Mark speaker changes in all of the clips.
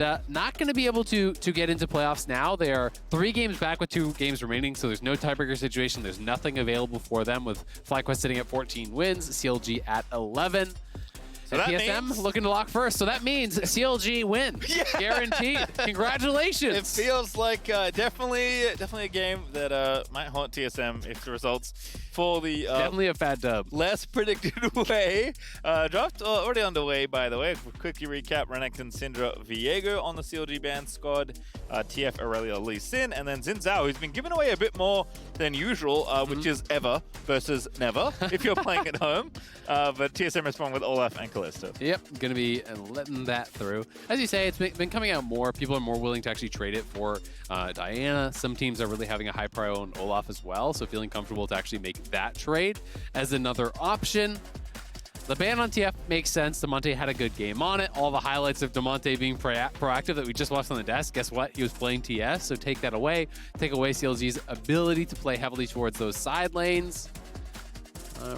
Speaker 1: not going to be able to get into playoffs now. They are 3 games back with 2 games remaining, so there's no tiebreaker situation. There's nothing available for them with FlyQuest sitting at 14 wins, CLG at 11. So and TSM looking to lock first. So that means CLG win. Yeah. Guaranteed. Congratulations.
Speaker 2: It feels like definitely a game that might haunt TSM if the results for the
Speaker 1: definitely a fat dub.
Speaker 2: Less predicted way. Draft already underway, by the way. Quickly recap: Renekton, Syndra, Viego on the CLG ban squad. TF, Aurelia, Lee Sin, and then Zhao, who's been giving away a bit more than usual, which is ever versus never if you're playing at home. But TSM respond with Olaf and Kalista.
Speaker 1: Yep, going to be letting that through. As you say, it's been coming out more. People are more willing to actually trade it for Diana. Some teams are really having a high prio on Olaf as well, so feeling comfortable to actually make that trade as another option. The ban on TF makes sense. Damonte had a good game on it. All the highlights of Damonte being proactive that we just watched on the desk, guess what? He was playing TS, so take that away. Take away CLG's ability to play heavily towards those side lanes.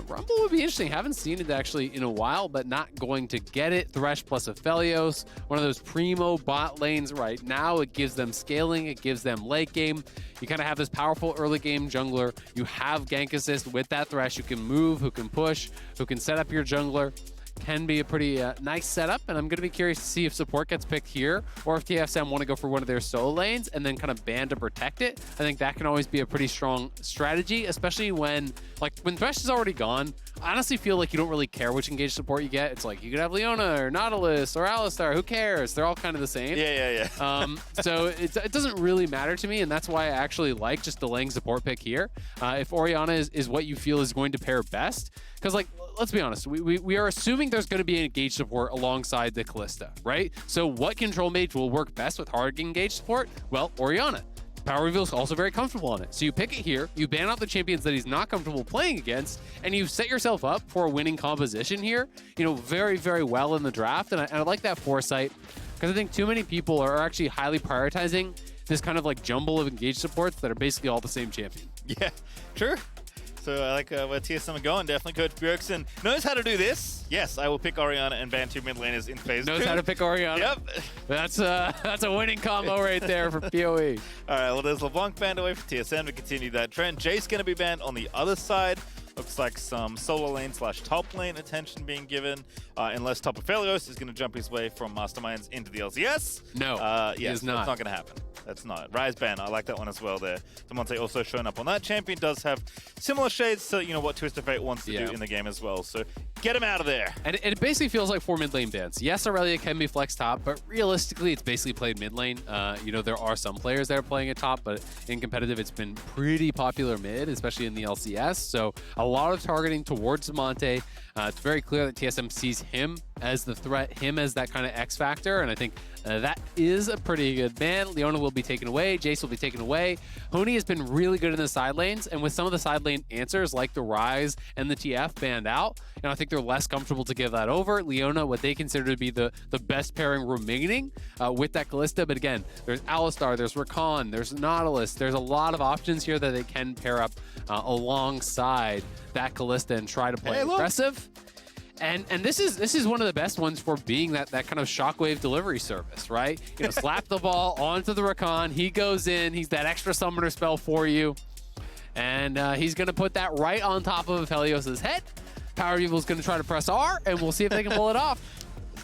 Speaker 1: Rumble would be interesting. Haven't seen it actually in a while, but not going to get it. Thresh plus Aphelios, one of those primo bot lanes right now. It gives them scaling. It gives them late game. You kind of have this powerful early game jungler. You have gank assist with that Thresh. You can move, who can push, who can set up your jungler. Can be a pretty nice setup, and I'm going to be curious to see if support gets picked here or if TSM want to go for one of their solo lanes and then kind of ban to protect it. I think that can always be a pretty strong strategy, especially when Thresh is already gone. I honestly feel like you don't really care which engaged support you get. It's like you could have Leona or Nautilus or Alistar. Who cares? They're all kind of the same.
Speaker 2: Yeah.
Speaker 1: So it doesn't really matter to me, and that's why I actually like just delaying support pick here. If Orianna is what you feel is going to pair best, because let's be honest, we are assuming there's going to be an engaged support alongside the Kalista, right? So what control mage will work best with hard engaged support? Well, Orianna. PowerOfEvil is also very comfortable on it. So you pick it here, you ban out the champions that he's not comfortable playing against, and you set yourself up for a winning composition here, very, very well in the draft. And I like that foresight, because I think too many people are actually highly prioritizing this kind of jumble of engaged supports that are basically all the same champion.
Speaker 2: Yeah, true. So I like where TSM are going. Definitely Coach Bjergsen knows how to do this. Yes, I will pick Orianna and ban 2 mid laners in phase 2.
Speaker 1: Knows how to pick Orianna.
Speaker 2: Yep.
Speaker 1: That's a winning combo right there for PoE.
Speaker 2: All right, well, there's LeBlanc banned away for TSM to continue that trend. Jace going to be banned on the other side. Looks like some solo lane / top lane attention being given. Unless top Aphelios is going to jump his way from Masterminds into the LCS.
Speaker 1: No,
Speaker 2: yes,
Speaker 1: is not.
Speaker 2: That's not going to happen. That's not. Rise ban, I like that one as well there. Damonte also showing up on that. Champion does have similar shades to what Twisted Fate wants to do in the game as well. So get him out of there.
Speaker 1: And it basically feels like 4 mid lane bans. Yes, Aurelia can be flex top, but realistically, it's basically played mid lane. There are some players that are playing it top, but in competitive, it's been pretty popular mid, especially in the LCS. So a lot of targeting towards Damonte. It's very clear that TSM sees him as the threat, him as that kind of X factor, and I think that is a pretty good ban. Leona will be taken away. Jace will be taken away. Huni has been really good in the side lanes, and with some of the side lane answers like the Rise and the TF banned out, I think they're less comfortable to give that over. Leona, what they consider to be the best pairing remaining with that Kalista, but again, there's Alistar, there's Rakan, there's Nautilus, there's a lot of options here that they can pair up alongside that Kalista and try to play aggressive. And this is one of the best ones for being that kind of shockwave delivery service, right? Slap the ball onto the Rakan. He goes in. He's that extra summoner spell for you. And he's going to put that right on top of Aphelios' head. PowerOfEvil is going to try to press R, and we'll see if they can pull it off.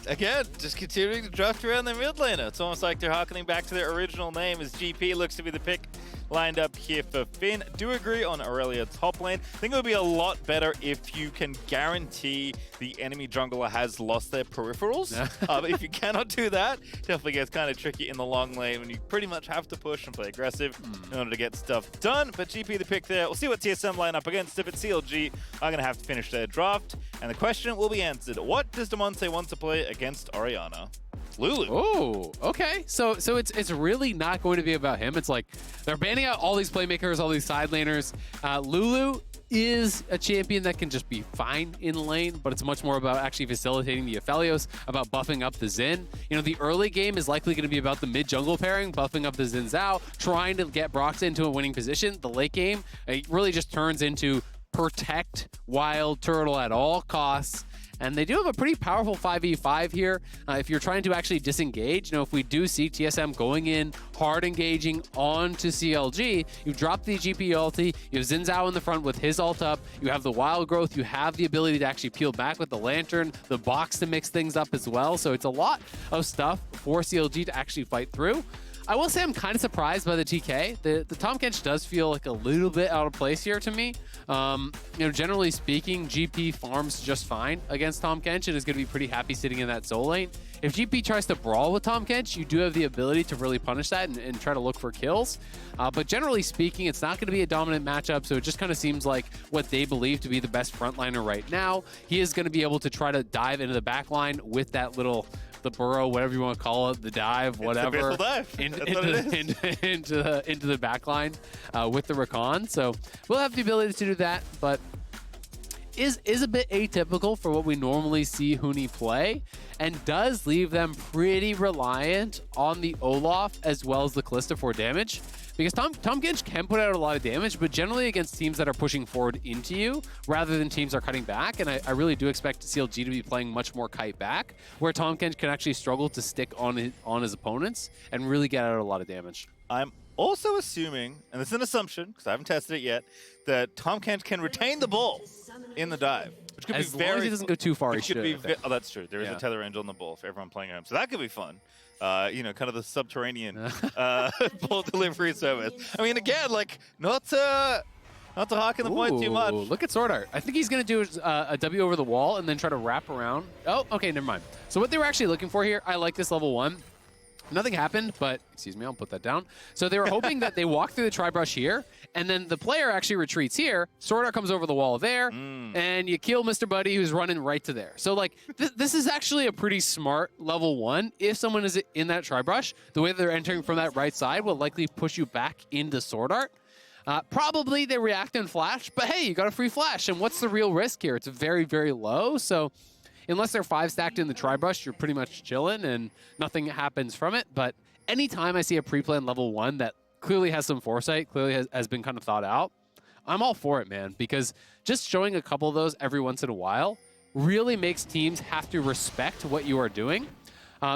Speaker 2: Again, just continuing to draft around the mid laner. It's almost like they're harkening back to their original name, as GP looks to be the pick lined up here for Finn. Do agree on Aurelia top lane. I think it would be a lot better if you can guarantee the enemy jungler has lost their peripherals. But if you cannot do that, definitely gets kind of tricky in the long lane when you pretty much have to push and play aggressive in order to get stuff done. But GP the pick there. We'll see what TSM line up against. If it's CLG, are going to have to finish their draft. And the question will be answered. What does Damonte want to play against Orianna? Lulu.
Speaker 1: Oh, okay. So it's really not going to be about him. It's like they're banning out all these playmakers, all these side laners. Lulu is a champion that can just be fine in lane, but it's much more about actually facilitating the Aphelios, about buffing up the Xin. The early game is likely going to be about the mid-jungle pairing, buffing up the Xin Zhao, trying to get Broxah into a winning position. The late game, it really just turns into protect WildTurtle at all costs, And they do have a pretty powerful 5v5 here. If you're trying to actually disengage, if we do see TSM going in, hard engaging onto CLG, you drop the GP ulti, you have Xin Zhao in the front with his ult up, you have the wild growth, you have the ability to actually peel back with the lantern, the box to mix things up as well. So it's a lot of stuff for CLG to actually fight through. I will say I'm kind of surprised by the TK. The Tahm Kench does feel like a little bit out of place here to me. Generally speaking, GP farms just fine against Tahm Kench and is going to be pretty happy sitting in that soul lane. If GP tries to brawl with Tahm Kench, you do have the ability to really punish that and try to look for kills. But generally speaking, it's not going to be a dominant matchup, so it just kind of seems like what they believe to be the best frontliner right now. He is going to be able to try to dive into the backline with that little... the burrow, whatever you want to call it, the dive, whatever, into the back line with the Rakan. So we'll have the ability to do that, but is a bit atypical for what we normally see Huni play, and does leave them pretty reliant on the Olaf as well as the Kalista for damage. Because Tahm Kench can put out a lot of damage, but generally against teams that are pushing forward into you rather than teams that are cutting back. And I really do expect CLG to be playing much more kite back, where Tahm Kench can actually struggle to stick on his opponents and really get out a lot of damage.
Speaker 2: I'm also assuming, and it's an assumption because I haven't tested it yet, that Tahm Kench can retain the ball in the dive. Which could
Speaker 1: as
Speaker 2: be
Speaker 1: long
Speaker 2: very,
Speaker 1: as he doesn't go too far, he should.
Speaker 2: Oh, that's true. There is a tether angel on the ball for everyone playing at home. So that could be fun. Kind of the subterranean ball delivery service. I mean, again, like, not to hawk in the point too much.
Speaker 1: Look at SwordArt. I think he's going to do a W over the wall and then try to wrap around. Oh, okay, never mind. So what they were actually looking for here, I like this level 1. Nothing happened, but, excuse me, I'll put that down. So they were hoping that they walk through the tri-brush here, and then the player actually retreats here, SwordArt comes over the wall there, and you kill Mr. Buddy who's running right to there. So, like, this is actually a pretty smart level 1. If someone is in that tri-brush, the way they're entering from that right side will likely push you back into SwordArt. Probably they react and flash, but hey, you got a free flash, and what's the real risk here? It's very, very low, so... unless they're 5 stacked in the tri-brush, you're pretty much chilling and nothing happens from it. But anytime I see a pre-planned level 1 that clearly has some foresight, clearly has been kind of thought out, I'm all for it, man. Because just showing a couple of those every once in a while really makes teams have to respect what you are doing.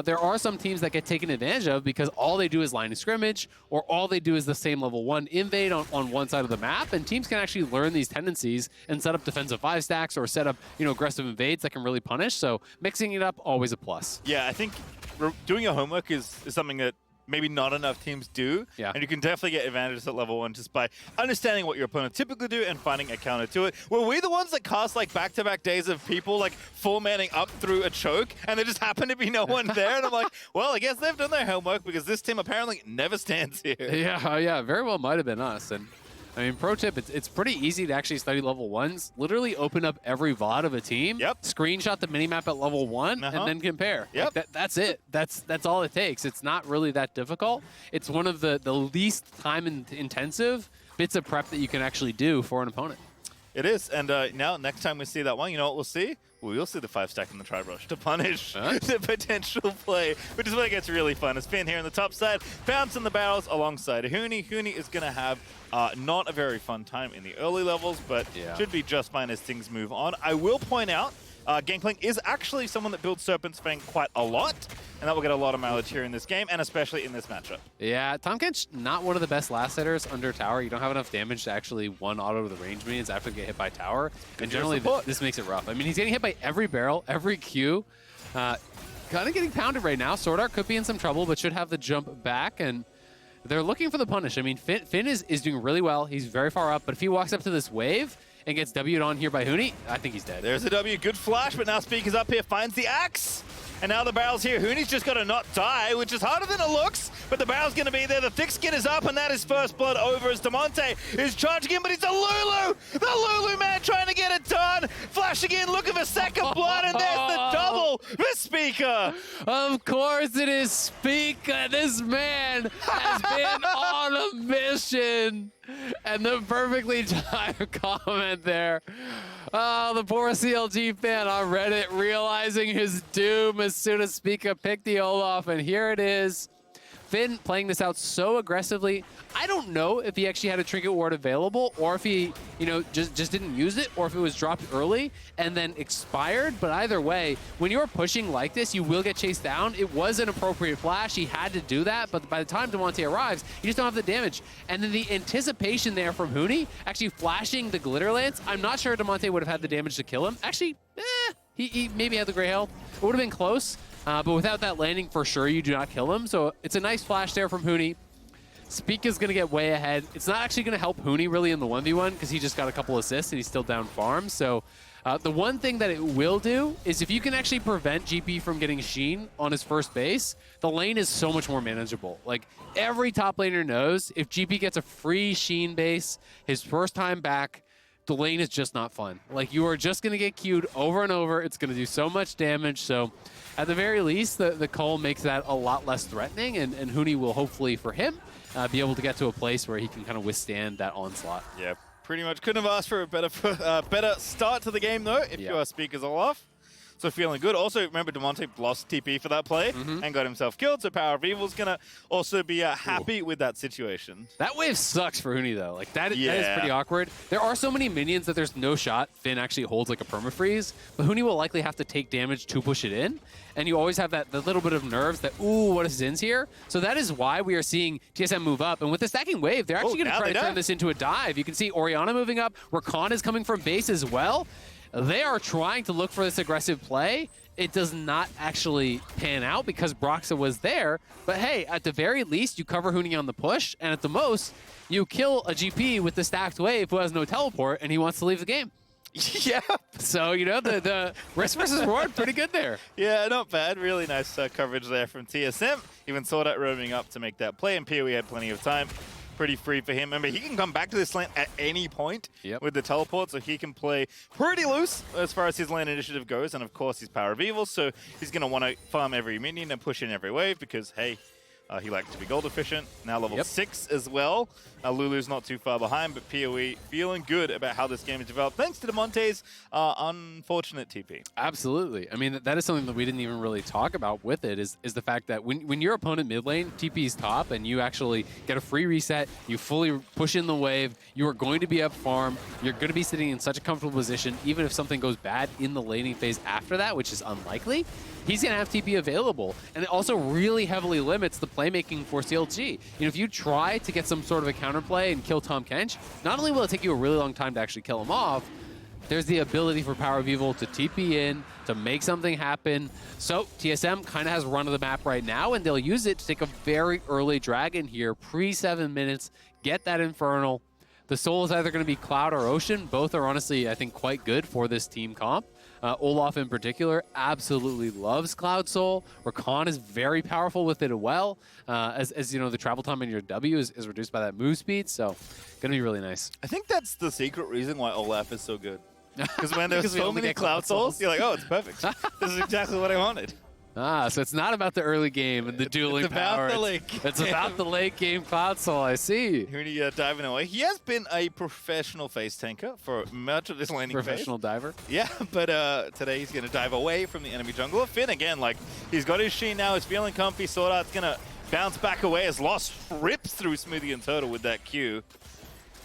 Speaker 1: There are some teams that get taken advantage of because all they do is line of scrimmage, or all they do is the same level 1 invade on one side of the map, and teams can actually learn these tendencies and set up defensive 5 stacks or set up aggressive invades that can really punish. So mixing it up, always a plus.
Speaker 2: Yeah, I think doing your homework is something that maybe not enough teams do.
Speaker 1: Yeah.
Speaker 2: And you can definitely get advantages at level 1 just by understanding what your opponent typically do and finding a counter to it. Were we the ones that cast like back-to-back days of people like 4-manning up through a choke and there just happened to be no one there? And I'm like, well, I guess they've done their homework because this team apparently never stands here.
Speaker 1: Yeah, very well might have been us. And I mean, pro tip, it's pretty easy to actually study level 1s. Literally open up every VOD of a team, screenshot the minimap at level 1, and then compare.
Speaker 2: Yep.
Speaker 1: Like that's it. That's all it takes. It's not really that difficult. It's one of the least time-intensive bits of prep that you can actually do for an opponent.
Speaker 2: It is. And now, next time we see that one, you know what we'll see? We'll see the 5-stack in the tri-brush to punish the potential play, which is when it gets really fun. It's Finn here on the top side, bouncing the barrels alongside Huni. Huni is going to have not a very fun time in the early levels, but should be just fine as things move on. I will point out, Gangplank is actually someone that builds Serpent's Fang quite a lot, and that will get a lot of mileage here in this game, and especially in this matchup. Yeah,
Speaker 1: Tahm Kench, not one of the best last hitters under tower. You don't have enough damage to actually one-auto the range minions after they get hit by tower, and generally this makes it rough. I mean, he's getting hit by every barrel, every Q. Kind of getting pounded right now. SwordArt could be in some trouble, but should have the jump back, and they're looking for the punish. I mean, Finn is doing really well. He's very far up, but if he walks up to this wave and gets W'd on here by Huni, I think he's dead.
Speaker 2: There's a W, good flash, but now Spica's up here, finds the axe. And now the barrel's here. Huni's just got to not die, which is harder than it looks, but the barrel's going to be there. The thick skin is up, and that is first blood over as Damonte is charging in, but it's a Lulu! The Lulu man trying to get it done! Flashing in, looking for second blood, and there's the double for Spica!
Speaker 1: Of course it is Spica. This man has been on a mission. And the perfectly timed comment there. Oh, the poor CLG fan on Reddit realizing his doom as soon as Spica picked the Olaf, and here it is. Finn playing this out so aggressively. I don't know if he actually had a trinket ward available or if he, you know, just didn't use it or if it was dropped early and then expired. But either way, when you're pushing like this, you will get chased down. It was an appropriate flash. He had to do that. But by the time Damonte arrives, you just don't have the damage. And then the anticipation there from Huni, actually flashing the Glitter Lance. I'm not sure Damonte would have had the damage to kill him. Actually, he maybe had the gray health. It would have been close. But without that landing, for sure, you do not kill him. So it's a nice flash there from Huni. Spica's going to get way ahead. It's not actually going to help Huni really in the 1v1 because he just got a couple assists and he's still down farm. So the one thing that it will do is if you can actually prevent GP from getting Sheen on his first base, the lane is so much more manageable. Like, every top laner knows if GP gets a free Sheen base his first time back, the lane is just not fun. Like, you are just going to get queued over and over. It's going to do so much damage. So at the very least, the Cull makes that a lot less threatening, and Huni will hopefully, for him, be able to get to a place where he can kind of withstand that onslaught.
Speaker 2: Yeah, pretty much. Couldn't have asked for a better start to the game, though, if you are Spica's Olaf. So feeling good. Also, remember, Damonte lost TP for that play and got himself killed, so PowerOfEvil's going to also be happy with that situation.
Speaker 1: That wave sucks for Huni, though. Like, that is pretty awkward. There are so many minions that there's no shot Finn actually holds like a permafreeze, but Huni will likely have to take damage to push it in, and you always have that little bit of nerves that, ooh, what if Zin's here? So that is why we are seeing TSM move up, and with the stacking wave, they're actually going to try to turn this into a dive. You can see Orianna moving up. Rakan is coming from base as well. They are trying to look for this aggressive play. It does not actually pan out because Broxah was there. But hey, at the very least, you cover Huni on the push, and at the most, you kill a GP with the stacked wave who has no teleport, and he wants to leave the game.
Speaker 2: Yeah.
Speaker 1: So, you know, the risk versus reward, pretty good there.
Speaker 2: Yeah, not bad. Really nice coverage there from TSM. Even SwordArt roaming up to make that play, and PoE had plenty of time. Pretty free for him. Remember, he can come back to this lane at any point with the teleport, so he can play pretty loose as far as his lane initiative goes. And of course, he's PowerOfEvil, so he's going to want to farm every minion and push in every wave because, hey, he likes to be gold efficient. Now level 6 as well. Lulu's not too far behind, but PoE feeling good about how this game is developed thanks to Damonte's unfortunate TP.
Speaker 1: Absolutely. I mean, that is something that we didn't even really talk about with it is the fact that when your opponent mid lane TP's top and you actually get a free reset, you fully push in the wave, you are going to be up farm, you're going to be sitting in such a comfortable position, even if something goes bad in the laning phase after that, which is unlikely, he's going to have TP available. And it also really heavily limits the playmaking for CLG. You know, if you try to get some sort of a counterplay and kill Tahm Kench, not only will it take you a really long time to actually kill him off, there's the ability for PowerOfEvil to TP in, to make something happen. So TSM kind of has run of the map right now, and they'll use it to take a very early dragon here, pre-7 minutes, get that Infernal. The soul is either going to be Cloud or Ocean. Both are honestly, I think, quite good for this team comp. Olaf in particular absolutely loves Cloud Soul. Rakan is very powerful with it as well. As you know, the travel time in your W is reduced by that move speed, so going to be really nice.
Speaker 2: I think that's the secret reason why Olaf is so good. Because when there's so many Cloud Souls, you're like, oh, it's perfect. This is exactly what I wanted.
Speaker 1: So it's not about the early game and the dueling power.
Speaker 2: It's about the late game.
Speaker 1: It's about the late game Cloud Soul, I see.
Speaker 2: Huni diving away. He has been a professional face tanker for much of this laning phase.
Speaker 1: Professional diver?
Speaker 2: Yeah, but today he's going to dive away from the enemy jungler. Finn, again, like, he's got his Sheen now. He's feeling comfy. SwordArt's going to bounce back away as Lost rips through Smoothie and Turtle with that Q.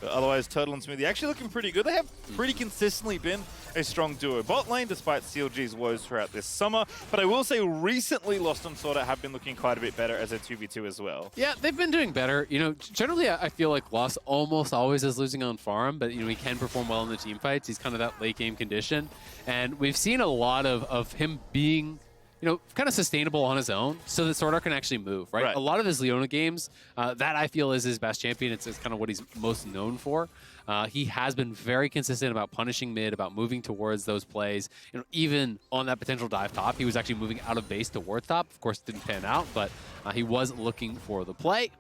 Speaker 2: But otherwise, Turtle and Smoothie actually looking pretty good. They have pretty consistently been a strong duo bot lane, despite CLG's woes throughout this summer. But I will say, recently, Lost and SwordArt have been looking quite a bit better as a 2v2 as well.
Speaker 1: Yeah, they've been doing better. You know, generally, I feel like Lost almost always is losing on farm, but, you know, he can perform well in the team fights. He's kind of that late game condition. And we've seen a lot of him being, you know, kind of sustainable on his own so that SwordArt can actually move, right? A lot of his Leona games, that I feel is his best champion. It's kind of what he's most known for. He has been very consistent about punishing mid, about moving towards those plays. You know, even on that potential dive top, he was actually moving out of base towards top. Of course, it didn't pan out, but he was looking for the play.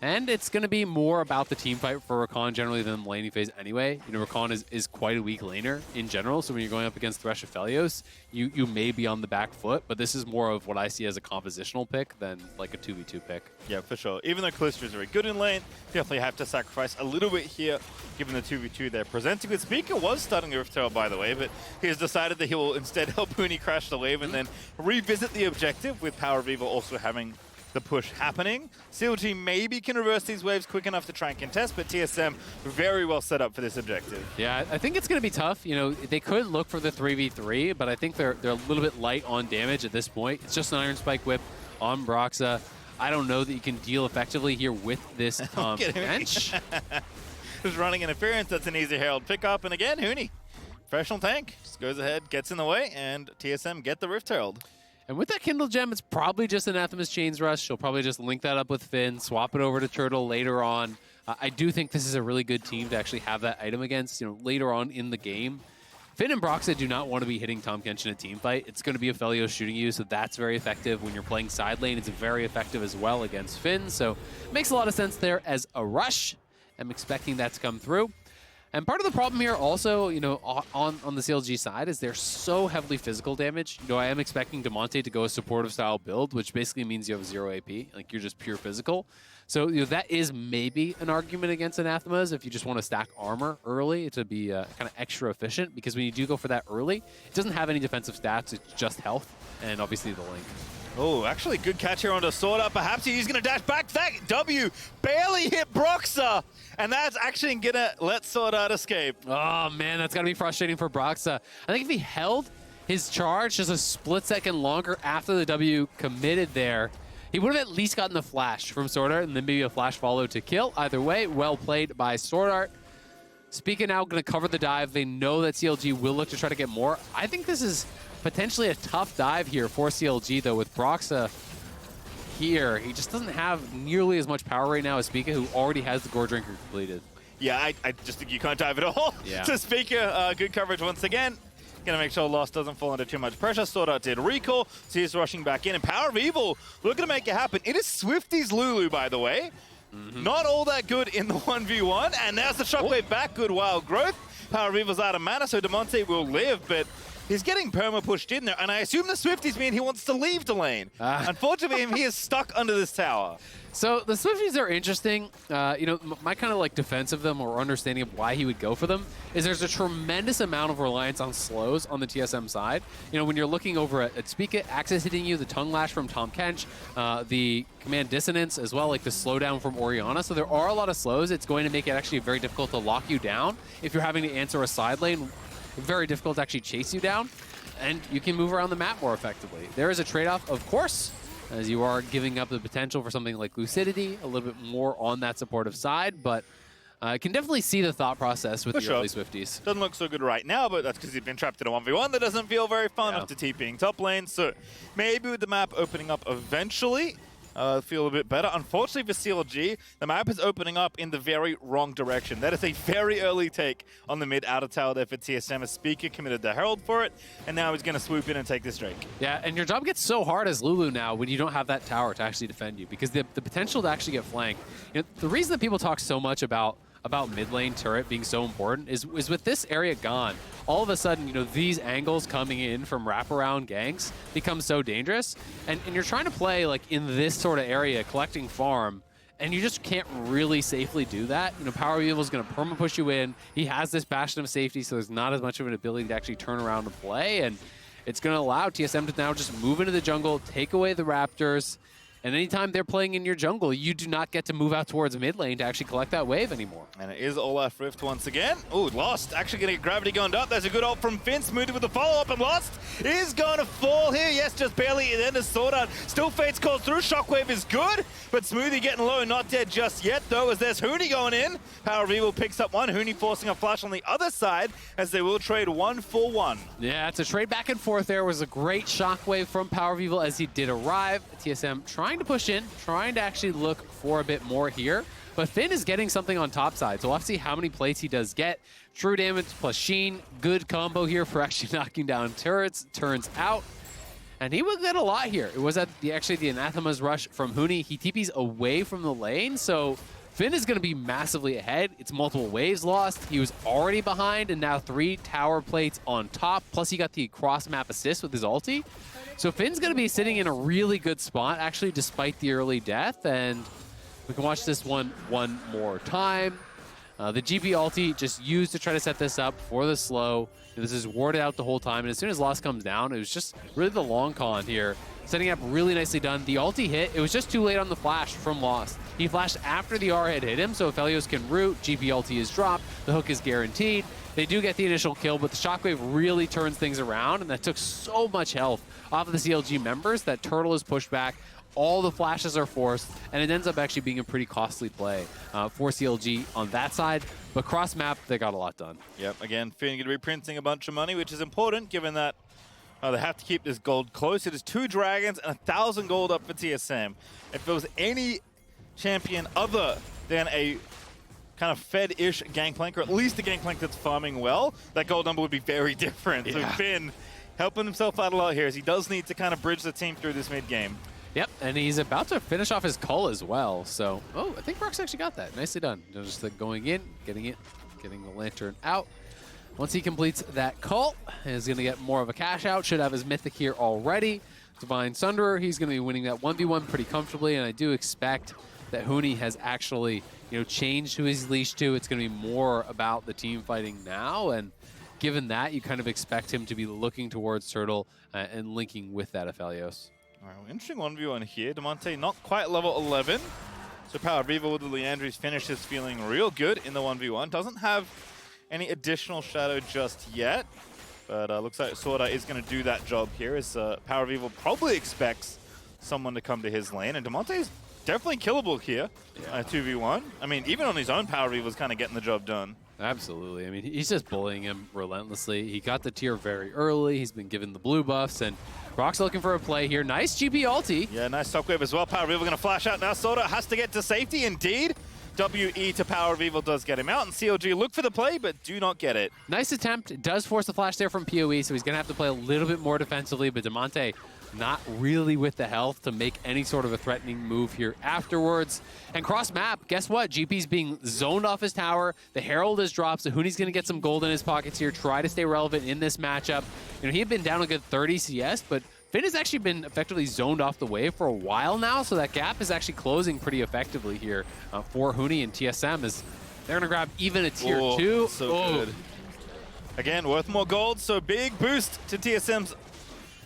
Speaker 1: And it's going to be more about the team fight for Rakan generally than the laning phase anyway. You know, Rakan is quite a weak laner in general, so when you're going up against Thresh Aphelios, you may be on the back foot, but this is more of what I see as a compositional pick than like a 2v2 pick.
Speaker 2: Yeah, for sure. Even though Kalista is very good in lane, definitely have to sacrifice a little bit here, given the 2v2 they're presenting with. Spica was starting the WildTurtle, by the way, but he has decided that he will instead help Huni crash the wave and then revisit the objective, with PowerOfEvil also having the push happening. CLG maybe can reverse these waves quick enough to try and contest, but TSM very well set up for this objective.
Speaker 1: Yeah, I think it's going to be tough. You know, they could look for the 3v3, but I think they're a little bit light on damage at this point. It's just an Iron Spike Whip on Broxah. I don't know that you can deal effectively here with this Kench.
Speaker 2: Just running interference, that's an easy Herald pickup. And again, Huni, professional tank, just goes ahead, gets in the way, and TSM get the Rift Herald.
Speaker 1: And with that Kindle Gem, it's probably just Anathema's Chains Rush. She'll probably just link that up with Finn, swap it over to Turtle later on. I do think this is a really good team to actually have that item against, you know, later on in the game. Finn and Broxah do not want to be hitting Tahm Kench in a team fight. It's going to be Aphelios shooting you, so that's very effective. When you're playing side lane, it's very effective as well against Finn. So it makes a lot of sense there as a rush. I'm expecting that to come through. And part of the problem here also, you know, on the CLG side is they're so heavily physical damage. You know, I am expecting Damonte to go a supportive style build, which basically means you have 0 AP, like you're just pure physical. So, you know, that is maybe an argument against Anathemas if you just want to stack armor early to be kind of extra efficient, because when you do go for that early, it doesn't have any defensive stats, it's just health and obviously the link.
Speaker 2: Oh, actually good catch here onto SwordArt. Perhaps he's going to dash back. That W barely hit Broxah, and that's actually going to let SwordArt escape.
Speaker 1: Oh, man, that's got to be frustrating for Broxah. I think if he held his charge just a split second longer after the W committed there, he would have at least gotten the flash from SwordArt and then maybe a flash follow to kill. Either way, well played by SwordArt. Spica now going to cover the dive. They know that CLG will look to try to get more. I think this is potentially a tough dive here for CLG, though, with Broxah here. He just doesn't have nearly as much power right now as Spica, who already has the Gore Drinker completed.
Speaker 2: Yeah, I just think you can't dive at all.
Speaker 1: Yeah.
Speaker 2: To Spica, good coverage once again. Gonna make sure Lost doesn't fall under too much pressure. SwordArt did recall, so he's rushing back in. And PowerOfEvil, looking to make it happen. It is Swifty's Lulu, by the way. Not all that good in the 1v1. And there's the shockwave back. Good wild growth. PowerOfEvil's out of mana, so Damonte will live, but he's getting perma pushed in there. And I assume the Swifties mean he wants to leave the lane. Unfortunately, he is stuck under this tower.
Speaker 1: So the Swifties are interesting. You know, my kind of like defense of them or understanding of why he would go for them is there's a tremendous amount of reliance on slows on the TSM side. You know, when you're looking over at Spica, Axis hitting you, the Tongue Lash from Tahm Kench, the Command Dissonance as well, like the slowdown from Orianna. So there are a lot of slows. It's going to make it actually very difficult to lock you down. If you're having to answer a side lane, very difficult to actually chase you down. And you can move around the map more effectively. There is a trade-off, of course, as you are giving up the potential for something like Lucidity, a little bit more on that supportive side, but I can definitely see the thought process with the early Swifties.
Speaker 2: Doesn't look so good right now, but that's because he's been trapped in a 1v1 that doesn't feel very fun after TPing top lane. So maybe with the map opening up eventually, feel a bit better. Unfortunately for CLG, the map is opening up in the very wrong direction. That is a very early take on the mid outer tower there for TSM. A Spica committed the Herald for it, and now he's going to swoop in and take this Drake. Yeah,
Speaker 1: and your job gets so hard as Lulu now when you don't have that tower to actually defend you, because the potential to actually get flanked. You know, the reason that people talk so much about mid lane turret being so important is with this area gone, all of a sudden, you know, these angles coming in from wraparound ganks become so dangerous. And you're trying to play like in this sort of area, collecting farm, and you just can't really safely do that. You know, PowerOfEvil is going to perma push you in. He has this bastion of safety, so there's not as much of an ability to actually turn around and play. And it's going to allow TSM to now just move into the jungle, take away the Raptors. And anytime they're playing in your jungle, you do not get to move out towards mid lane to actually collect that wave anymore.
Speaker 2: And it is Olaf Rift once again. Oh, Lost actually going to get gravity gunned up. There's a good ult from Finn. Smoothie with the follow-up, and Lost is going to fall here. Yes, just barely. And then the SwordArt still Fates calls through. Shockwave is good, but Smoothie getting low. Not dead just yet, though, as there's Huni going in. PowerOfEvil picks up one. Huni forcing a flash on the other side, as they will trade 1 for 1.
Speaker 1: Yeah, it's a trade back and forth there. It was a great Shockwave from PowerOfEvil as he did arrive. TSM trying to push in, trying to actually look for a bit more here. But Finn is getting something on top side, so we'll have to see how many plates he does get. True damage plus Sheen, good combo here for actually knocking down turrets, turns out. And he will get a lot here. It was at actually the Anathema's rush from Huni. He TPs away from the lane, so Finn is going to be massively ahead. It's multiple waves lost. He was already behind, and now 3 tower plates on top. Plus, he got the cross-map assist with his ulti. So Finn's going to be sitting in a really good spot, actually, despite the early death. And we can watch this one more time. The GP ulti just used to try to set this up for the slow. This is warded out the whole time. And as soon as Lost comes down, it was just really the long con here setting up really nicely done. The ulti hit, it was just too late on the flash from Lost. He flashed after the R had hit him, so Aphelios can root, GP ulti is dropped, the hook is guaranteed. They do get the initial kill, but the shockwave really turns things around, and that took so much health off of the CLG members that Turtle is pushed back. All the flashes are forced, and it ends up actually being a pretty costly play for CLG on that side. But cross-map, they got a lot done.
Speaker 2: Yep, again, Finn going to be printing a bunch of money, which is important given that they have to keep this gold close. It is 2 dragons and 1,000 gold up for TSM. If there was any champion other than a kind of fed-ish Gangplank, or at least a Gangplank that's farming well, that gold number would be very different. Yeah. So Finn helping himself out a lot here, as he does need to kind of bridge the team through this mid-game.
Speaker 1: Yep, and he's about to finish off his cull as well. So, oh, I think Broxah actually got that. Nicely done. Just going in, getting the lantern out. Once he completes that cull, he's going to get more of a cash out. Should have his mythic here already. Divine Sunderer, he's going to be winning that 1v1 pretty comfortably, and I do expect that Huni has actually, changed who he's leashed to. It's going to be more about the team fighting now, and given that, you kind of expect him to be looking towards Turtle and linking with that Aphelios.
Speaker 2: All right, well, interesting 1v1 here. Damonte not quite level 11. So PowerOfEvil with the Leandry's finish is feeling real good in the 1v1. Doesn't have any additional shadow just yet. But looks like SwordArt is going to do that job here, as PowerOfEvil probably expects someone to come to his lane. And Damonte is definitely killable here, 2v1. I mean, even on his own, PowerOfEvil is kind of getting the job done.
Speaker 1: Absolutely. I mean, he's just bullying him relentlessly. He got the tier very early. He's been given the blue buffs, and Broxah looking for a play here. Nice GP ulti.
Speaker 2: Yeah, nice shockwave as well. PowerOfEvil going to flash out now. SwordArt has to get to safety. Indeed, WE to PowerOfEvil does get him out, and CLG look for the play, but do not get it.
Speaker 1: Nice attempt. It does force the flash there from PoE, so he's going to have to play a little bit more defensively, but Damonte not really with the health to make any sort of a threatening move here afterwards. And cross map, guess what? GP's being zoned off his tower. The Herald is dropped, so Huni's going to get some gold in his pockets here, try to stay relevant in this matchup. He had been down a good 30 CS, but Finn has actually been effectively zoned off the wave for a while now, so that gap is actually closing pretty effectively here for Huni and TSM, as they're going to grab even a tier 2.
Speaker 2: So good. Again, worth more gold, so big boost to TSM's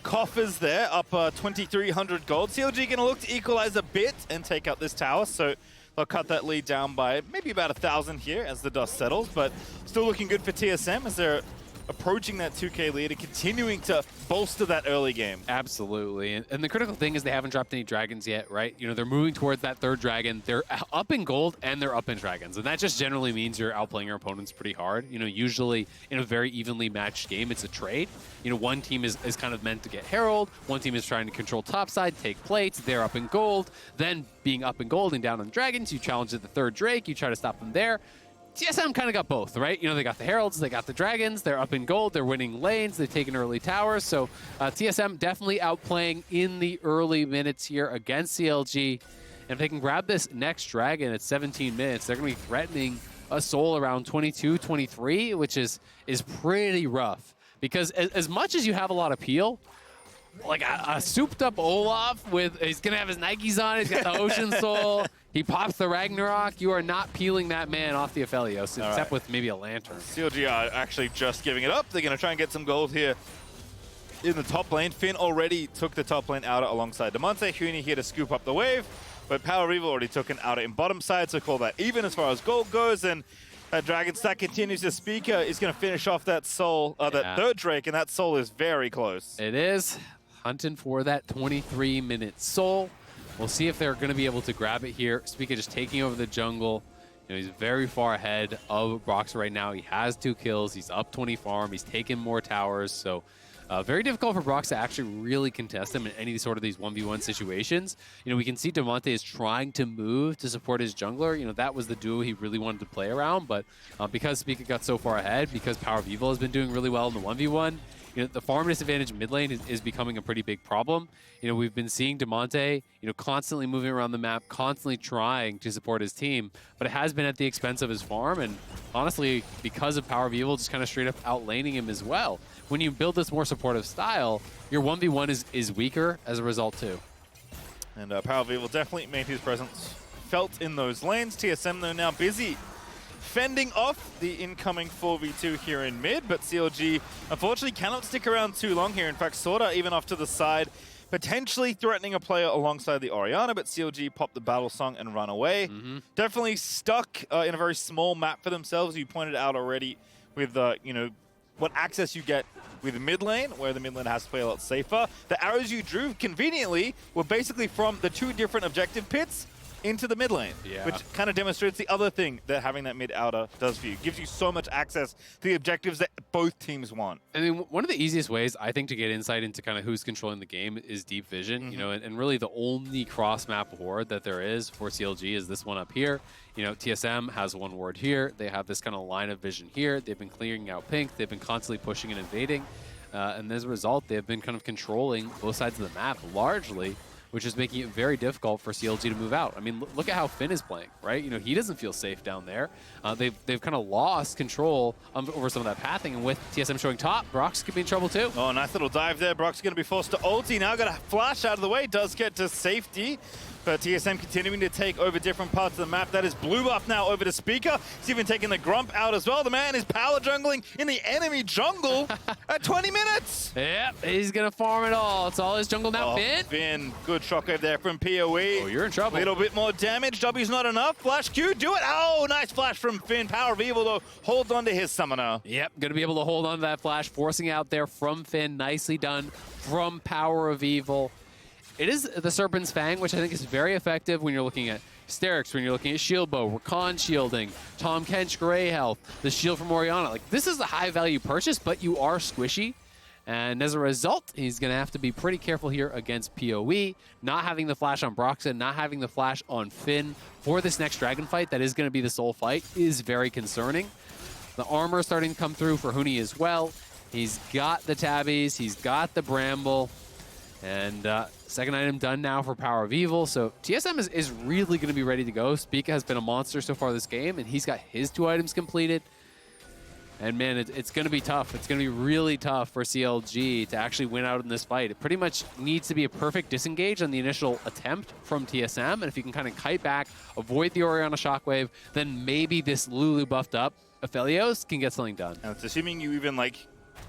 Speaker 2: coffers there, up 2,300 gold. CLG going to look to equalize a bit and take out this tower, so they'll cut that lead down by maybe about 1,000 here as the dust settles, but still looking good for TSM as they're approaching that 2K lead and continuing to bolster that early game.
Speaker 1: Absolutely. And the critical thing is they haven't dropped any dragons yet, right? They're moving towards that 3rd dragon. They're up in gold and they're up in dragons. And that just generally means you're outplaying your opponents pretty hard. Usually in a very evenly matched game, it's a trade. One team is kind of meant to get Herald. One team is trying to control topside, take plates. They're up in gold. Then being up in gold and down on dragons, you challenge the 3rd Drake. You try to stop them there. TSM kind of got both, right? They got the Heralds, they got the Dragons, they're up in gold, they're winning lanes, they've taken early towers. So TSM definitely outplaying in the early minutes here against CLG. And if they can grab this next Dragon at 17 minutes, they're going to be threatening a soul around 22, 23, which is pretty rough. Because as much as you have a lot of peel, like a souped up Olaf he's going to have his Nikes on, he's got the Ocean Soul, he pops the Ragnarok, you are not peeling that man off the Aphelios, except with maybe a lantern.
Speaker 2: CLG are actually just giving it up. They're going to try and get some gold here in the top lane. Finn already took the top lane outer alongside Damonte. Huni here to scoop up the wave, but PowerOfEvil already took an outer in bottom side, so call that even as far as gold goes. And that Dragon stack continues. The Spica is going to finish off that soul, that 3rd Drake, and that soul is very close.
Speaker 1: It is. Hunting for that 23-minute soul. We'll see if they're going to be able to grab it here. Spica just taking over the jungle. He's very far ahead of Broxah right now. He has 2 kills. He's up 20 farm. He's taken more towers. So very difficult for Broxah to actually really contest him in any sort of these 1v1 situations. We can see Damonte is trying to move to support his jungler. That was the duo he really wanted to play around. But because Spica got so far ahead, because PowerOfEvil has been doing really well in the 1v1, the farm disadvantage mid lane is becoming a pretty big problem. We've been seeing Damonte, constantly moving around the map, constantly trying to support his team, but it has been at the expense of his farm, and honestly, because of PowerOfEvil just kind of straight up outlaning him as well. When you build this more supportive style, your 1v1 is weaker as a result too.
Speaker 2: And PowerOfEvil definitely made his presence felt in those lanes. TSM, though, now busy fending off the incoming 4v2 here in mid, but CLG unfortunately cannot stick around too long here. In fact, SwordArt even off to the side, potentially threatening a player alongside the Orianna, but CLG popped the battle song and run away. Definitely stuck in a very small map for themselves. You pointed out already with, you know, what access you get with mid lane, where the mid lane has to play a lot safer. The arrows you drew conveniently were basically from the 2 different objective pits into the mid lane, which kind of demonstrates the other thing that having that mid outer does for you. Gives you so much access to the objectives that both teams want.
Speaker 1: I mean, one of the easiest ways, I think, to get insight into kind of who's controlling the game is deep vision, you know, and really the only cross-map ward that there is for CLG is this one up here. You know, TSM has one ward here. They have this kind of line of vision here. They've been clearing out pink. They've been constantly pushing and invading. And as a result, they've been kind of controlling both sides of the map largely, which is making it very difficult for CLG to move out. I mean, look at how Finn is playing, right? You know, he doesn't feel safe down there. They've kind of lost control over some of that pathing, and with TSM showing top, Broxah could be in trouble too.
Speaker 2: Oh, nice little dive there. Broxah's going to be forced to ulti. Now got a flash out of the way. Does get to safety. But TSM continuing to take over different parts of the map. That is blue buff now over to Spica. He's even taking the Grump out as well. The man is power jungling in the enemy jungle at 20 minutes.
Speaker 1: Yep, he's going to farm it all. It's all his jungle now.
Speaker 2: Finn, good shockwave there from PoE.
Speaker 1: Oh, you're in trouble.
Speaker 2: A little bit more damage. W's not enough. Flash Q, do it. Oh, nice flash from Finn. PowerOfEvil, though, holds on to his summoner.
Speaker 1: Yep, going to be able to hold on to that flash, forcing out there from Finn. Nicely done from PowerOfEvil. It is the Serpent's Fang, which I think is very effective when you're looking at Sterix, when you're looking at Shield Bow, Rakan shielding, Tahm, Kench, Gray Health, the shield from Orianna. Like, this is a high-value purchase, but you are squishy. And as a result, he's going to have to be pretty careful here against PoE, not having the flash on Broxah, not having the flash on Finn for this next dragon fight that is going to be the sole fight is very concerning. The armor starting to come through for Huni as well. He's got the tabbies, he's got the bramble, and second item done now for PowerOfEvil. So TSM is really going to be ready to go. Spica has been a monster so far this game, and he's got his 2 items completed. And man, it's going to be tough. It's going to be really tough for CLG to actually win out in this fight. It pretty much needs to be a perfect disengage on the initial attempt from TSM. And if you can kind of kite back, avoid the Orianna shockwave, then maybe this Lulu buffed up Aphelios can get something done.
Speaker 2: And it's assuming you even like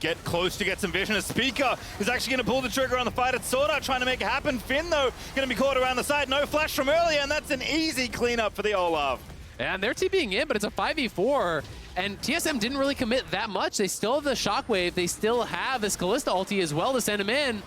Speaker 2: get close to get some vision as Spica is actually going to pull the trigger on the fight at SwordArt, trying to make it happen. Finn, though, going to be caught around the side. No flash from earlier, and that's an easy cleanup for the Olaf.
Speaker 1: And they're TPing in, but it's a 5v4, and TSM didn't really commit that much. They still have the shockwave. They still have this Kalista ulti as well to send him in.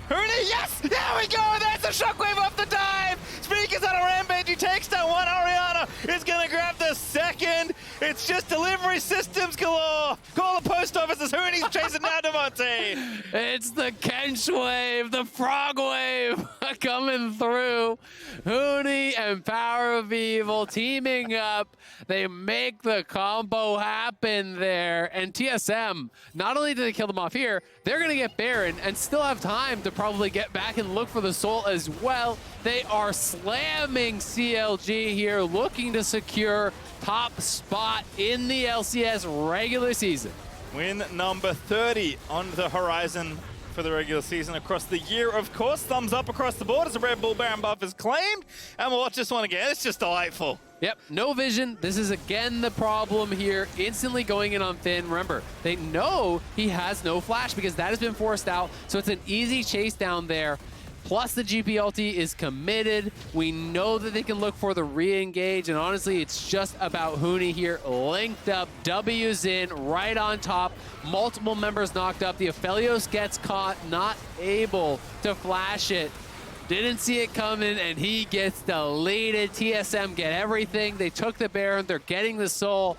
Speaker 2: Huni, yes! There we go! There's the shockwave off the dive! Spica's on a rampage. He takes down one. Orianna is going to grab the second. It's just delivery systems galore. Call the post office as Huni's chasing down Damonte.
Speaker 1: It's the Kench wave, the frog wave coming through. Huni and PowerOfEvil teaming up. They make the combo happen there. And TSM, not only do they kill them off here, they're going to get Baron and still have time to probably get back and look for the soul as well. They are slamming CLG here, looking to secure top spot in the LCS regular season.
Speaker 2: Win number 30 on the horizon for the regular season across the year, of course. Thumbs up across the board as the Red Bull Baron buff is claimed. And we'll watch this one again. It's just delightful.
Speaker 1: Yep, no vision. This is again the problem here. Instantly going in on Finn. Remember, they know he has no flash because that has been forced out. So it's an easy chase down there. Plus the GP ulti is committed. We know that they can look for the re-engage. And honestly, it's just about Huni here. Linked up, W's in, right on top. Multiple members knocked up. The Aphelios gets caught, not able to flash it. Didn't see it coming, and he gets deleted. TSM get everything. They took the Baron. They're getting the soul.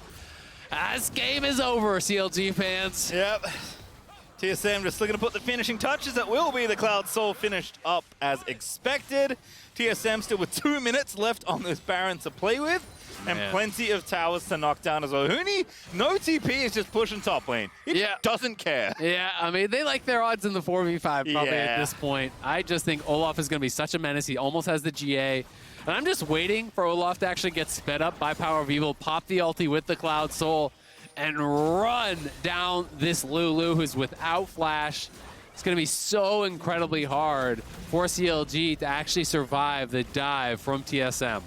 Speaker 1: This game is over, CLG fans.
Speaker 2: Yep. TSM just looking to put the finishing touches. That will be the Cloud Soul finished up as expected. TSM still with 2 minutes left on this Baron to play with. And plenty of towers to knock down as well. Huni, no TP, is just pushing top lane. He doesn't care.
Speaker 1: Yeah, I mean, they like their odds in the 4v5 probably at this point. I just think Olaf is going to be such a menace. He almost has the GA. And I'm just waiting for Olaf to actually get sped up by PowerOfEvil, pop the ulti with the Cloud Soul, and run down this Lulu who's without flash. It's going to be so incredibly hard for CLG to actually survive the dive from TSM.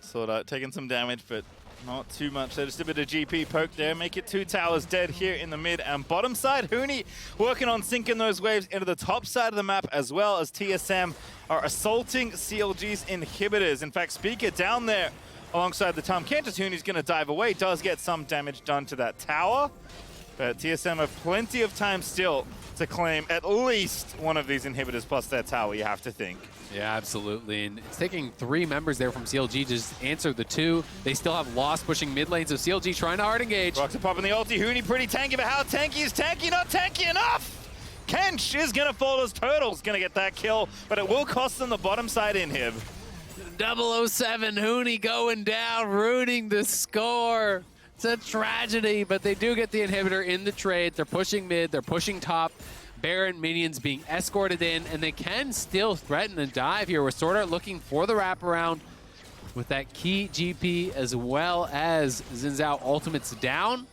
Speaker 2: SwordArt taking some damage, but Not too much. Just a bit of GP poke there. Make it 2 towers dead here in the mid and bottom side. Huni working on sinking those waves into the top side of the map, as well as TSM are assaulting CLG's inhibitors. In fact, Spica down there alongside the Tahm. Can't just Huni's going to dive away. Does get some damage done to that tower. But TSM have plenty of time still to claim at least one of these inhibitors plus their tower, you have to think.
Speaker 1: Yeah, absolutely. And it's taking 3 members there from CLG to just answer the 2. They still have Lost pushing mid lane, so CLG trying to hard engage.
Speaker 2: Broxah popping the ulti. Huni pretty tanky, but how tanky is tanky? Not tanky enough! Kench is going to fall as Turtle's going to get that kill, but it will cost them the bottom side inhib.
Speaker 1: 007 Huni going down, ruining the score. It's a tragedy, but they do get the inhibitor in the trade. They're pushing mid, they're pushing top. Baron minions being escorted in, and they can still threaten a dive here with SwordArt looking for the wraparound with that key GP as well as Zhao ultimates down.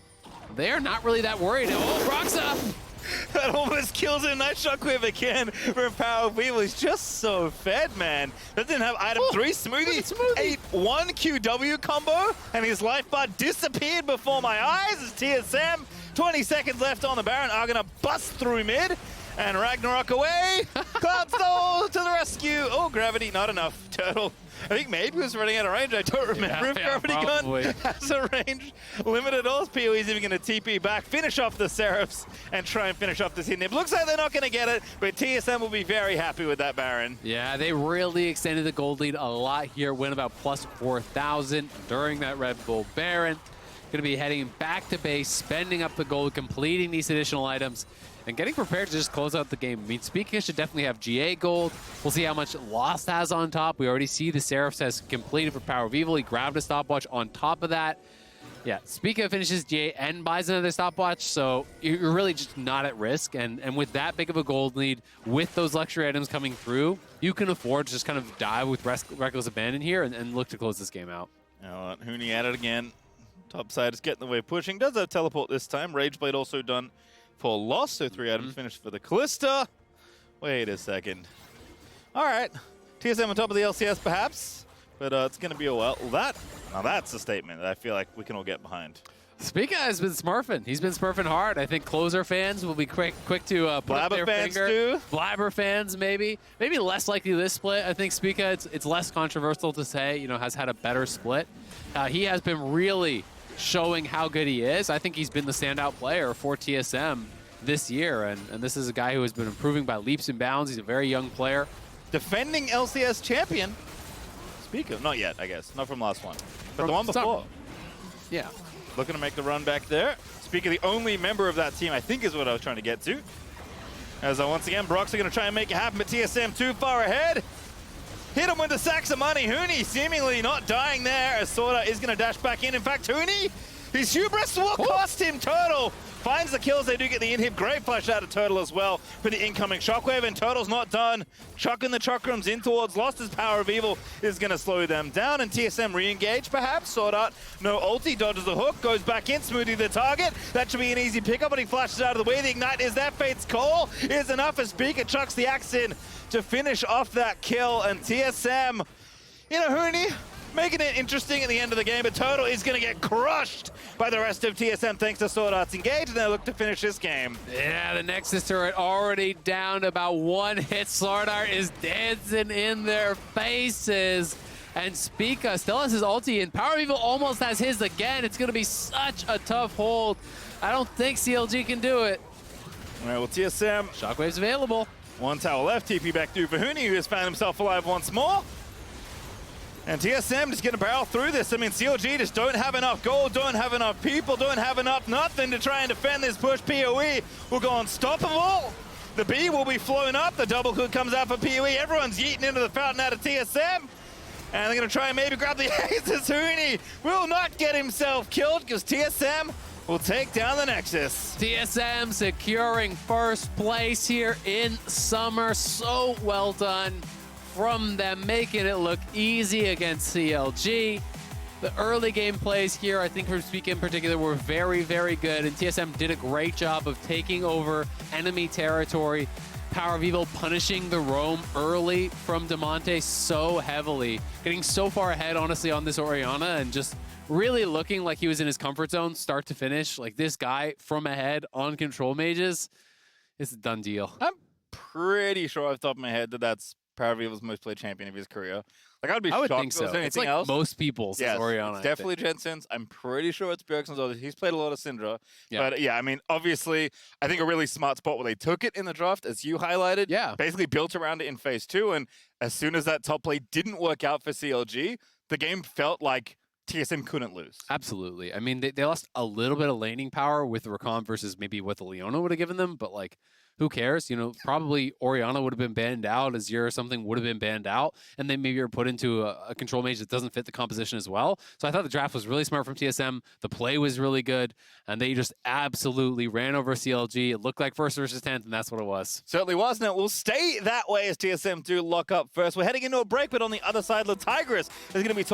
Speaker 1: They are not really that worried. Oh, Broxah!
Speaker 2: That almost kills him. Nice shockwave again from PowerOfEvil. He's just so fed, man. That didn't have item 3. Smoothie ate 1 QW combo, and his life bar disappeared before my eyes as TSM, 20 seconds left on the Baron, are going to bust through mid. And Ragnarok away. Cloudstone to the rescue. Oh, gravity, not enough. Turtle, I think maybe he was running out of range. I don't remember if Gravity Gun has a range limit at all. PoE is even going to TP back, finish off the Seraphs, and try and finish off this hit nib. Looks like they're not going to get it, but TSM will be very happy with that Baron.
Speaker 1: Yeah, they really extended the gold lead a lot here. Win about plus 4,000 during that Red Bull Baron. Going to be heading back to base, spending up the gold, completing these additional items, and getting prepared to just close out the game. I mean, Spica should definitely have GA gold. We'll see how much Lost has on top. We already see the Seraphs has completed for PowerOfEvil. He grabbed a stopwatch on top of that. Yeah, Spica finishes GA and buys another stopwatch, so you're really just not at risk. And with that big of a gold lead, with those luxury items coming through, you can afford to just kind of dive with reckless abandon here and look to close this game out.
Speaker 2: Now, Huni at it again. Top side is getting the way pushing. Does have teleport this time. Rageblade also done for Lost, so 3 items finished for the Kalista. Wait a second. All right. TSM on top of the LCS, perhaps, but it's going to be a while. Now that's a statement that I feel like we can all get behind.
Speaker 1: Spica has been smurfing. He's been smurfing hard. I think closer fans will be quick to put up their finger.
Speaker 2: Too.
Speaker 1: Blabber fans, maybe less likely this split. I think Spica, it's less controversial to say, you know, has had a better split. He has been really showing how good he is. I think he's been the standout player for TSM this year, and this is a guy who has been improving by leaps and bounds. He's a very young player.
Speaker 2: Defending LCS champion. Spica, not yet, I guess. Not from last one, but the one before.
Speaker 1: Yeah.
Speaker 2: Looking to make the run back there. Spica, the only member of that team, I think is what I was trying to get to. As once again, Broxah going to try and make it happen, but TSM too far ahead. Hit him with the sacks of money. Huni seemingly not dying there as SwordArt is going to dash back in. In fact, Huni, his hubris will cost him. Turtle finds the kills. They do get the inhib. Great flash out of Turtle as well for the incoming shockwave, and Turtle's not done. Chucking the chakrams in towards Lost as PowerOfEvil is going to slow them down, and TSM re-engage perhaps. SwordArt, no ulti, dodges the hook, goes back in. Smoothie the target. That should be an easy pickup, but he flashes out of the way. The ignite is there. Fate's call is enough as Spica chucks the axe in to finish off that kill, and TSM, you know, Huni making it interesting at the end of the game, but Turtle is going to get crushed by the rest of TSM thanks to SwordArt's engage, and they look to finish this game.
Speaker 1: Yeah, the Nexus turret already down to about 1 hit. SwordArt is dancing in their faces, and Spica still has his ulti, and PowerOfEvil almost has his again. It's going to be such a tough hold. I don't think CLG can do it.
Speaker 2: All right, well, TSM.
Speaker 1: Shockwave's available. 1
Speaker 2: tower left, TP back through for Huni, who has found himself alive once more. And TSM just going to barrel through this. I mean, CLG just don't have enough gold, don't have enough people, don't have enough nothing to try and defend this push. PoE will go unstoppable. The B will be flown up. The double hook comes out for PoE. Everyone's yeeting into the fountain out of TSM. And they're going to try and maybe grab the aces. Huni will not get himself killed because TSM will take down the Nexus.
Speaker 1: TSM securing first place here in summer. So well done from them, making it look easy against CLG. The early game plays here, I think from Spica in particular, were very, very good, and TSM did a great job of taking over enemy territory PowerOfEvil punishing the roam early from Damonte so heavily, getting so far ahead, honestly, on this Orianna, and just really looking like he was in his comfort zone start to finish. Like, this guy from ahead on control mages, it's a done deal.
Speaker 2: I'm pretty sure off the top of my head that that's PowerOfEvil's most played champion of his career. Like, I would be shocked
Speaker 1: think
Speaker 2: if it was
Speaker 1: so.
Speaker 2: anything
Speaker 1: It's like
Speaker 2: else.
Speaker 1: most people's Orianna.
Speaker 2: It's definitely Jensen's. I'm pretty sure it's Bjergsen's. He's played a lot of Syndra.
Speaker 1: Yeah.
Speaker 2: But yeah, I mean, obviously, I think a really smart spot where they took it in the draft, as you highlighted.
Speaker 1: Yeah.
Speaker 2: Basically built around it in phase 2. And as soon as that top play didn't work out for CLG, the game felt like TSM couldn't lose.
Speaker 1: Absolutely. I mean, they lost a little bit of laning power with Rakan versus maybe what the Leona would have given them, but like, who cares? You know, probably Orianna would have been banned out, Azir or something would have been banned out, and then maybe you're put into a control mage that doesn't fit the composition as well. So I thought the draft was really smart from TSM. The play was really good, and they just absolutely ran over CLG. It looked like first versus 10th, and that's what it was.
Speaker 2: Certainly was, and it will stay that way as TSM do lock up first. We're heading into a break, but on the other side, Tigris is going to be talking